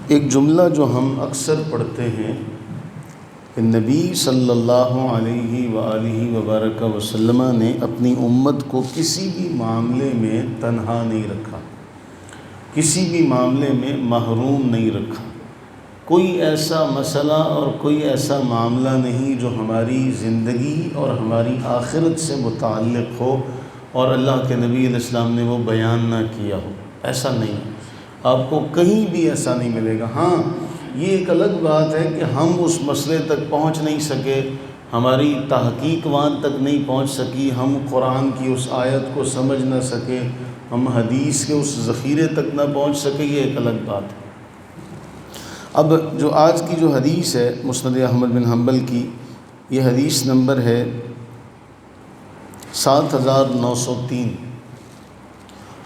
ایک جملہ جو ہم اکثر پڑھتے ہیں کہ نبی صلی اللہ علیہ وآلہ وبارک وسلم نے اپنی امت کو کسی بھی معاملے میں تنہا نہیں رکھا، کسی بھی معاملے میں محروم نہیں رکھا۔ کوئی ایسا مسئلہ اور کوئی ایسا معاملہ نہیں جو ہماری زندگی اور ہماری آخرت سے متعلق ہو اور اللہ کے نبی علیہ السلام نے وہ بیان نہ کیا ہو، ایسا نہیں ہے۔ آپ کو کہیں بھی ایسا نہیں ملے گا۔ ہاں، یہ ایک الگ بات ہے کہ ہم اس مسئلے تک پہنچ نہیں سکے، ہماری تحقیق وہاں تک نہیں پہنچ سکی، ہم قرآن کی اس آیت کو سمجھ نہ سکے، ہم حدیث کے اس ذخیرے تک نہ پہنچ سکے، یہ ایک الگ بات ہے۔ اب جو آج کی جو حدیث ہے مسند احمد بن حنبل کی، یہ حدیث نمبر ہے 7903۔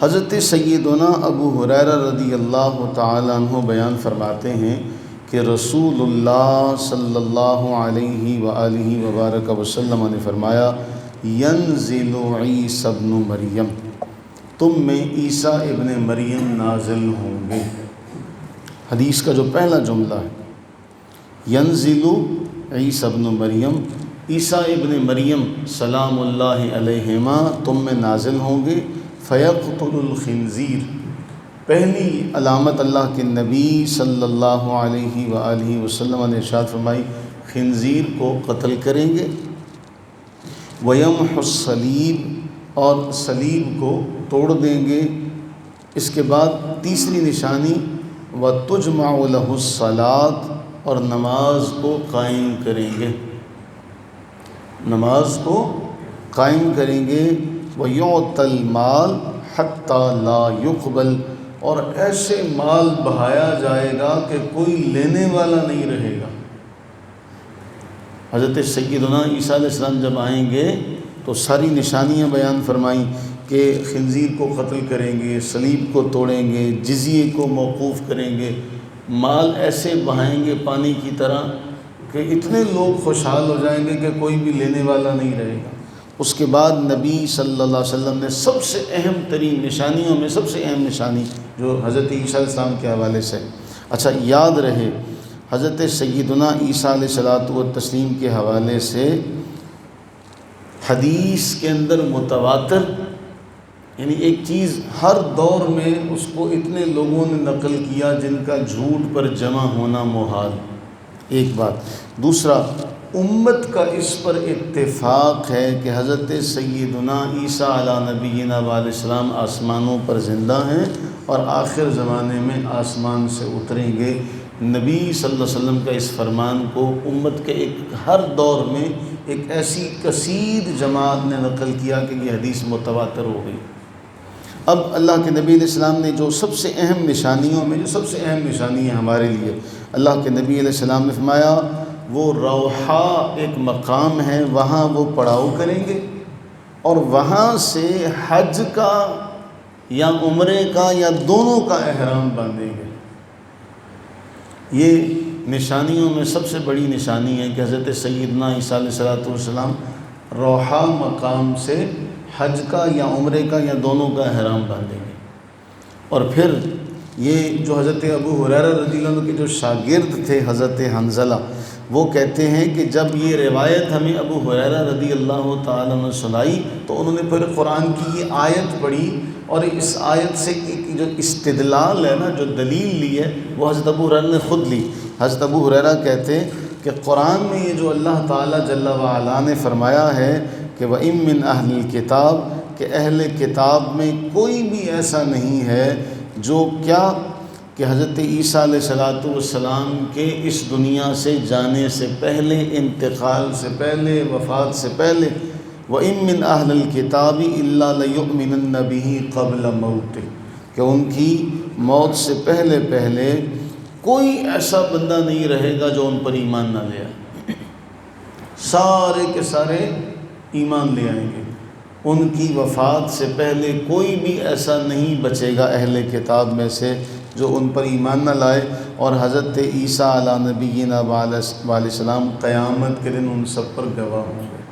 حضرت سیدنا ابو ہریرہ رضی اللہ تعالیٰ عنہ بیان فرماتے ہیں کہ رسول اللہ صلی اللہ علیہ وآلہ وبارک وسلم نے فرمایا، ینزل عیسی ابن مریم، تم میں عیسیٰ ابن مریم نازل ہوں گے۔ حدیث کا جو پہلا جملہ ہے، ینزل عیسی ابن مریم، عیسیٰ ابن مریم سلام اللہ علیہما تم میں نازل ہوں گے۔ فیقتل الخنزیر، پہلی علامت اللہ کے نبی صلی اللہ علیہ وآلہ وسلم نے ارشاد فرمائی، خنزیر کو قتل کریں گے۔ ویمحو الصلیب، اور صلیب کو توڑ دیں گے۔ اس کے بعد تیسری نشانی، وتجمع لہ الصلاۃ، اور نماز کو قائم کریں گے، نماز کو قائم کریں گے۔ وَيُعْطَى الْمَالَ حَتَّى لَا يُقْبَلْ، اور ایسے مال بہایا جائے گا کہ کوئی لینے والا نہیں رہے گا۔ حضرت سیدنا عیسیٰ علیہ السلام جب آئیں گے تو ساری نشانیاں بیان فرمائیں کہ خنزیر کو قتل کریں گے، صلیب کو توڑیں گے، جزیے کو موقوف کریں گے، مال ایسے بہائیں گے پانی کی طرح کہ اتنے لوگ خوشحال ہو جائیں گے کہ کوئی بھی لینے والا نہیں رہے گا۔ اس کے بعد نبی صلی اللہ علیہ وسلم نے سب سے اہم ترین نشانیوں میں سب سے اہم نشانی جو حضرت عیسیٰ علیہ السلام کے حوالے سے، اچھا یاد رہے، حضرت سیدنا عیسیٰ علیہ الصلوۃ والتسلیم کے حوالے سے حدیث کے اندر متواتر، یعنی ایک چیز ہر دور میں اس کو اتنے لوگوں نے نقل کیا جن کا جھوٹ پر جمع ہونا محال، ایک بات۔ دوسرا، امت کا اس پر اتفاق ہے کہ حضرت سیدنا عیسیٰ علی نبینا علیہ السلام آسمانوں پر زندہ ہیں اور آخر زمانے میں آسمان سے اتریں گے۔ نبی صلی اللہ علیہ وسلم کا اس فرمان کو امت کے ایک ہر دور میں ایک ایسی کثیر جماعت نے نقل کیا کہ یہ حدیث متواتر ہو گئی۔ اب اللہ کے نبی علیہ السلام نے جو سب سے اہم نشانیوں میں جو سب سے اہم نشانی ہے ہمارے لیے، اللہ کے نبی علیہ السلام نے فرمایا وہ روحا ایک مقام ہے، وہاں وہ پڑاؤ کریں گے اور وہاں سے حج کا یا عمرے کا یا دونوں کا احرام باندھیں گے۔ یہ نشانیوں میں سب سے بڑی نشانی ہے کہ حضرت سیدنا عیسیٰ علیہ السلام روحا مقام سے حج کا یا عمرے کا یا دونوں کا احرام باندھیں گے۔ اور پھر یہ جو حضرت ابو ہریرہ رضی اللہ عنہ کے جو شاگرد تھے حضرت حنظلہ، وہ کہتے ہیں کہ جب یہ روایت ہمیں ابو ہریرہ رضی اللہ تعالیٰ عنہ سنائی تو انہوں نے پھر قرآن کی یہ آیت پڑھی اور اس آیت سے ایک جو استدلال ہے نا، جو دلیل لی ہے، وہ حضرت ابو ہریرہ نے خود لی۔ حضرت ابو ہریرہ کہتے ہیں کہ قرآن میں یہ جو اللہ تعالیٰ جل وعلا نے فرمایا ہے کہ وَإِن مِّنْ أَهْلِ الْكِتَابِ، کہ اہل کتاب میں کوئی بھی ایسا نہیں ہے جو کیا کہ حضرت عیسیٰ علیہ السلام کے اس دنیا سے جانے سے پہلے، انتقال سے پہلے، وفات سے پہلے، وَإِن مِّنْ أَهْلِ الْكِتَابِ إِلَّا لَيُؤْمِنَنَّ بِهِ قَبْلَ مَوْتِهِ، کہ ان کی موت سے پہلے پہلے کوئی ایسا بندہ نہیں رہے گا جو ان پر ایمان نہ لے آئے، سارے کے سارے ایمان لے آئیں گے۔ ان کی وفات سے پہلے کوئی بھی ایسا نہیں بچے گا اہل کتاب میں سے جو ان پر ایمان نہ لائے، اور حضرت عیسیٰ علی نبینا علیہ السلام قیامت کے دن ان سب پر گواہ ہوں گے۔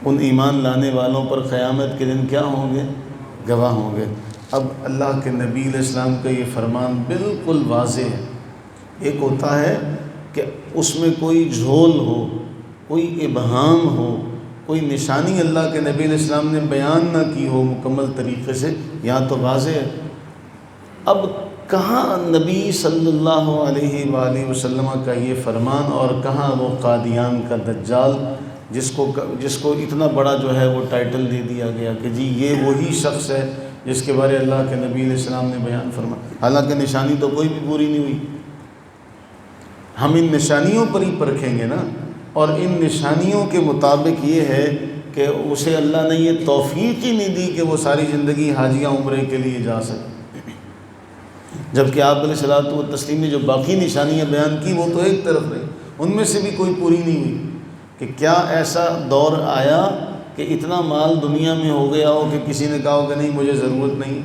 ان ایمان لانے والوں پر قیامت کے دن کیا ہوں گے؟ گواہ ہوں گے۔ اب اللہ کے نبی علیہ السلام کا یہ فرمان بالکل واضح ہے۔ ایک ہوتا ہے کہ اس میں کوئی جھول ہو، کوئی ابہام ہو، کوئی نشانی اللہ کے نبی علیہ السلام نے بیان نہ کی ہو مکمل طریقے سے، یہاں تو واضح ہے۔ اب کہاں نبی صلی اللہ علیہ وآلہ وسلم کا یہ فرمان اور کہاں وہ قادیان کا دجال جس کو اتنا بڑا جو ہے وہ ٹائٹل دے دیا گیا کہ جی یہ وہی شخص ہے جس کے بارے اللہ کے نبی علیہ السلام نے بیان فرمایا، حالانکہ نشانی تو کوئی بھی پوری نہیں ہوئی۔ ہم ان نشانیوں پر ہی پرکھیں گے نا، اور ان نشانیوں کے مطابق یہ ہے کہ اسے اللہ نے یہ توفیق ہی نہیں دی کہ وہ ساری زندگی حاجیہ عمرے کے لیے جا سکے، جبکہ آپ علیہ الصلوۃ والتسلیم نے جو باقی نشانیاں بیان کی وہ تو ایک طرف رہی، ان میں سے بھی کوئی پوری نہیں ہوئی۔ کہ کیا ایسا دور آیا کہ اتنا مال دنیا میں ہو گیا ہو کہ کسی نے کہا ہو کہ نہیں مجھے ضرورت نہیں،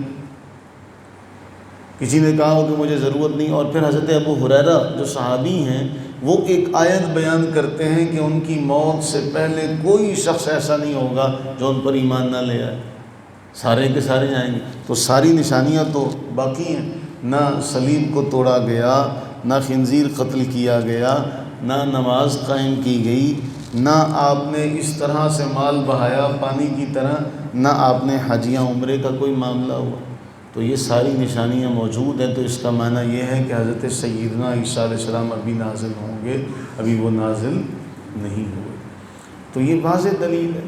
کسی نے کہا ہو کہ مجھے ضرورت نہیں، اور پھر حضرت ابو ہریرہ جو صحابی ہیں وہ ایک آیت بیان کرتے ہیں کہ ان کی موت سے پہلے کوئی شخص ایسا نہیں ہوگا جو ان پر ایمان نہ لے آئے، سارے کے سارے جائیں گے۔ تو ساری نشانیاں تو باقی ہیں، نہ صلیب کو توڑا گیا، نہ خنزیر قتل کیا گیا، نہ نماز قائم کی گئی، نہ آپ نے اس طرح سے مال بہایا پانی کی طرح، نہ آپ نے حجیہ عمرے کا کوئی معاملہ ہوا۔ تو یہ ساری نشانیاں موجود ہیں، تو اس کا معنی یہ ہے کہ حضرت سیدنا عیسیٰ علیہ السلام ابھی نازل ہوں گے، ابھی وہ نازل نہیں ہوئے۔ تو یہ واضح دلیل ہے۔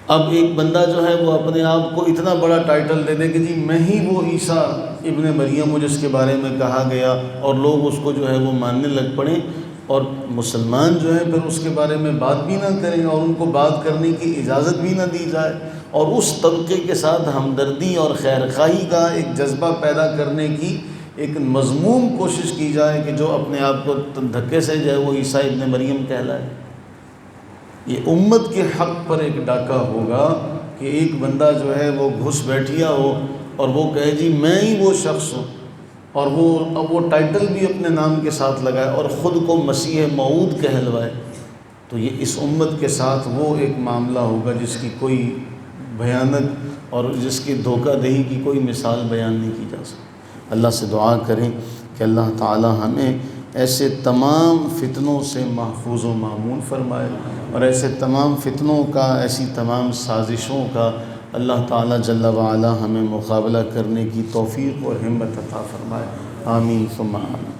اب ایک بندہ جو ہے وہ اپنے آپ کو اتنا بڑا ٹائٹل دے دے کہ جی میں ہی وہ عیسیٰ ابن مریم ہوں جس کے بارے میں کہا گیا، اور لوگ اس کو جو ہے وہ ماننے لگ پڑیں، اور مسلمان جو ہیں پھر اس کے بارے میں بات بھی نہ کریں اور ان کو بات کرنے کی اجازت بھی نہ دی جائے، اور اس طبقے کے ساتھ ہمدردی اور خیرخواہی کا ایک جذبہ پیدا کرنے کی ایک مذموم کوشش کی جائے کہ جو اپنے آپ کو دھکے سے جو ہے وہ عیسیٰ ابن مریم کہلائے۔ یہ امت کے حق پر ایک ڈاکہ ہوگا کہ ایک بندہ جو ہے وہ گھس بیٹھیا ہو اور وہ کہے جی میں ہی وہ شخص ہوں، اور وہ ٹائٹل بھی اپنے نام کے ساتھ لگائے اور خود کو مسیح موعود کہلوائے، تو یہ اس امت کے ساتھ وہ ایک معاملہ ہوگا جس کی کوئی بھیانک اور جس کی دھوکہ دہی کی کوئی مثال بیان نہیں کی جا سکتی۔ اللہ سے دعا کریں کہ اللہ تعالی ہمیں ایسے تمام فتنوں سے محفوظ و مامون فرمائے، اور ایسے تمام فتنوں کا، ایسی تمام سازشوں کا اللہ تعالیٰ جل وعلا ہمیں مقابلہ کرنے کی توفیق اور ہمت عطا فرمائے۔ آمین ثم آمین۔